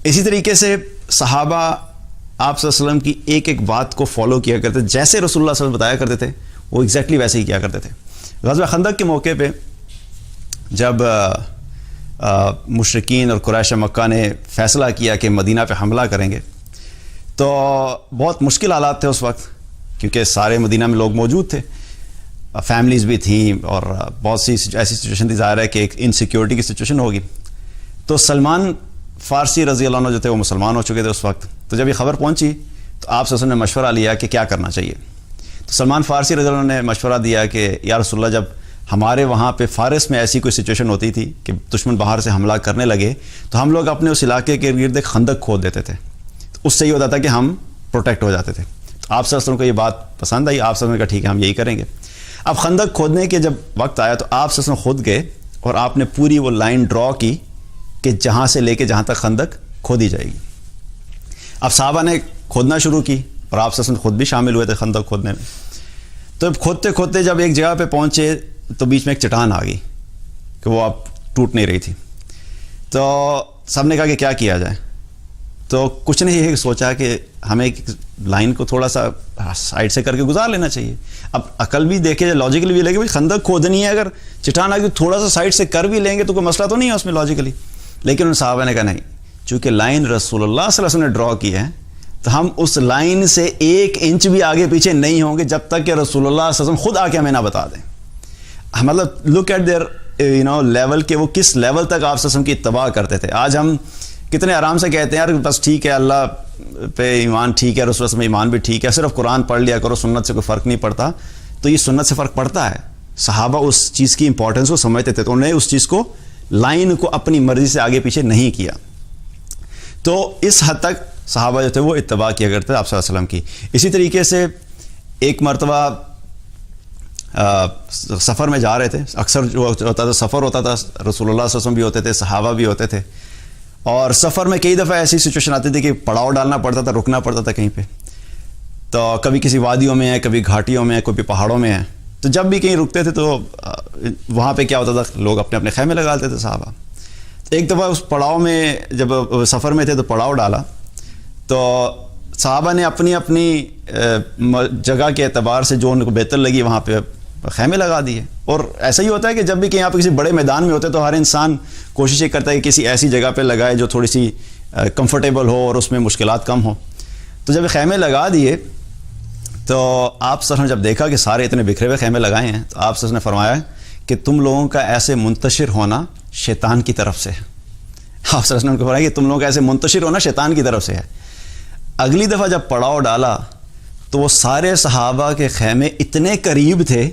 اسی طریقے سے صحابہ آپ صلی اللہ علیہ وسلم کی ایک ایک بات کو فالو کیا کرتے، جیسے رسول اللہ صلی اللہ علیہ وسلم بتایا کرتے تھے وہ ایگزیکٹلی ویسے ہی کیا کرتے تھے. غزوہ خندق کے موقع پہ جب مشرکین اور قریش مکہ نے فیصلہ کیا کہ مدینہ پہ حملہ کریں گے تو بہت مشکل حالات تھے اس وقت، کیونکہ سارے مدینہ میں لوگ موجود تھے، فیملیز بھی تھیں اور بہت سی ایسی سچویشن تھی، ظاہر ہے کہ ایک انسیکیورٹی کی سچویشن ہوگی. تو سلمان فارسی رضی اللہ عنہ جو تھے وہ مسلمان ہو چکے تھے اس وقت. تو جب یہ خبر پہنچی تو آپ صلی اللہ علیہ وسلم نے مشورہ لیا کہ کیا کرنا چاہیے. تو سلمان فارسی رضی اللہ عنہ نے مشورہ دیا کہ یا رسول اللہ، جب ہمارے وہاں پہ فارس میں ایسی کوئی سچویشن ہوتی تھی کہ دشمن باہر سے حملہ کرنے لگے تو ہم لوگ اپنے اس علاقے کے گرد ایک خندق کھود دیتے تھے، اس سے یہ ہوتا تھا کہ ہم پروٹیکٹ ہو جاتے تھے. تو آپ صلی اللہ علیہ وسلم کو یہ بات پسند آئی، آپ صلی اللہ علیہ وسلم نے کہا ٹھیک ہے ہم یہی کریں گے. اب خندق کھودنے کے جب وقت آیا تو آپ صلی اللہ علیہ وسلم خود گئے اور آپ نے پوری وہ لائن ڈرا کی کہ جہاں سے لے کے جہاں تک خندق کھودی جائے گی. اب صحابہ نے کھودنا شروع کی اور آپ صلی اللہ علیہ وسلم خود بھی شامل ہوئے تھے خندق کھودنے میں. تو کھودتے کھودتے جب ایک جگہ پہ پہنچے تو بیچ میں ایک چٹان آ گئی کہ وہ اب ٹوٹ نہیں رہی تھی. تو سب نے کہا کہ کیا کیا جائے. تو کچھ نے یہ سوچا کہ ہمیں ایک لائن کو تھوڑا سا سائڈ سے کر کے گزار لینا چاہیے. اب عقل بھی دیکھے جائے، لاجیکلی بھی لگے بھائی خندق کھودنی ہے، اگر چٹان آ گئی تھوڑا سا سائڈ سے کر بھی لیں گے تو کوئی مسئلہ تو نہیں ہے اس میں لاجیکلی. لیکن ان صحابہ نے کہا نہیں، چونکہ لائن رسول اللہ صلی اللہ علیہ وسلم نے ڈرا کی ہے تو ہم اس لائن سے 1 انچ بھی آگے پیچھے نہیں ہوں گے جب تک کہ رسول اللہ صلی اللہ علیہ وسلم خود آ کے ہمیں نہ بتا دیں. مطلب لک ایٹ دیئر لیول کہ وہ کس لیول تک آپ صلی اللہ علیہ وسلم کی اتباع کرتے تھے. آج ہم کتنے آرام سے کہتے ہیں یار بس ٹھیک ہے، اللہ پہ ایمان ٹھیک ہے، رسول اللہ صلی اللہ علیہ وسلم ایمان بھی ٹھیک ہے، صرف قرآن پڑھ لیا کرو، سنت سے کوئی فرق نہیں پڑتا. تو یہ سنت سے فرق پڑتا ہے. صحابہ اس چیز کی امپورٹنس کو سمجھتے تھے تو انہوں نے اس چیز کو لائن کو اپنی مرضی سے آگے پیچھے نہیں کیا. تو اس حد تک صحابہ جو تھے وہ اتباع کیا کرتے تھے آپ صلی اللہ علیہ وسلم کی. اسی طریقے سے ایک مرتبہ سفر میں جا رہے تھے، اکثر جو ہوتا تھا سفر ہوتا تھا، رسول اللہ صلی اللہ علیہ وسلم بھی ہوتے تھے، صحابہ بھی ہوتے تھے، اور سفر میں کئی دفعہ ایسی سچویشن آتی تھی کہ پڑاؤ ڈالنا پڑتا تھا، رکنا پڑتا تھا کہیں پہ. تو کبھی کسی وادیوں میں ہے، کبھی گھاٹیوں میں ہے، کبھی پہاڑوں میں ہے. تو جب بھی کہیں رکتے تھے تو وہاں پہ کیا ہوتا تھا، لوگ اپنے اپنے خیمے لگا لیتے تھے صحابہ. ایک دفعہ اس پڑاؤ میں جب سفر میں تھے تو پڑاؤ ڈالا تو صحابہ نے اپنی اپنی جگہ کے اعتبار سے جو ان کو بہتر لگی وہاں پہ خیمے لگا دیے. اور ایسا ہی ہوتا ہے کہ جب بھی کہیں آپ کسی بڑے میدان میں ہوتے تو ہر انسان کوشش یہ کرتا ہے کہ کسی ایسی جگہ پہ لگائے جو تھوڑی سی کمفرٹیبل ہو اور اس میں مشکلات کم ہو. تو جب خیمے لگا دیے تو آپ سر نے جب دیکھا کہ سارے اتنے بکھرے ہوئے خیمے لگائے ہیں تو آپ سر نے فرمایا کہ تم لوگوں کا ایسے منتشر ہونا شیطان کی طرف سے ہے. آپ صلی اللہ علیہ وسلم کو فرمایا کہ تم لوگوں کا ایسے منتشر ہونا شیطان کی طرف سے ہے. اگلی دفعہ جب پڑاؤ ڈالا تو وہ سارے صحابہ کے خیمے اتنے قریب تھے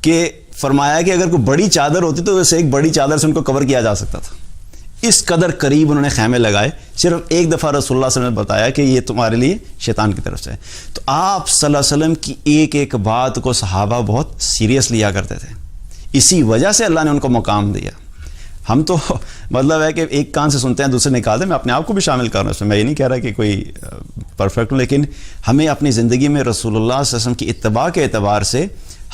کہ فرمایا کہ اگر کوئی بڑی چادر ہوتی تو ویسے ایک بڑی چادر سے ان کو کور کیا جا سکتا تھا. اس قدر قریب انہوں نے خیمے لگائے. صرف ایک دفعہ رسول اللہ صلی اللہ علیہ وسلم نے بتایا کہ یہ تمہارے لیے شیطان کی طرف سے ہے. تو آپ صلی اللہ علیہ وسلم کی ایک ایک بات کو صحابہ بہت سیریس لیا کرتے تھے. اسی وجہ سے اللہ نے ان کو مقام دیا. ہم تو مطلب ہے کہ ایک کان سے سنتے ہیں دوسرے نکالتے ہیں. میں اپنے آپ کو بھی شامل کر رہا ہوں اس میں یہ نہیں کہہ رہا کہ کوئی پرفیکٹ ہوں، لیکن ہمیں اپنی زندگی میں رسول اللہ صلی اللہ علیہ وسلم کی اتباع کے اعتبار سے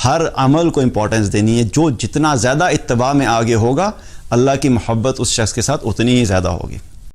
ہر عمل کو امپورٹنس دینی ہے. جو جتنا زیادہ اتباع میں آگے ہوگا اللہ کی محبت اس شخص کے ساتھ اتنی ہی زیادہ ہوگی.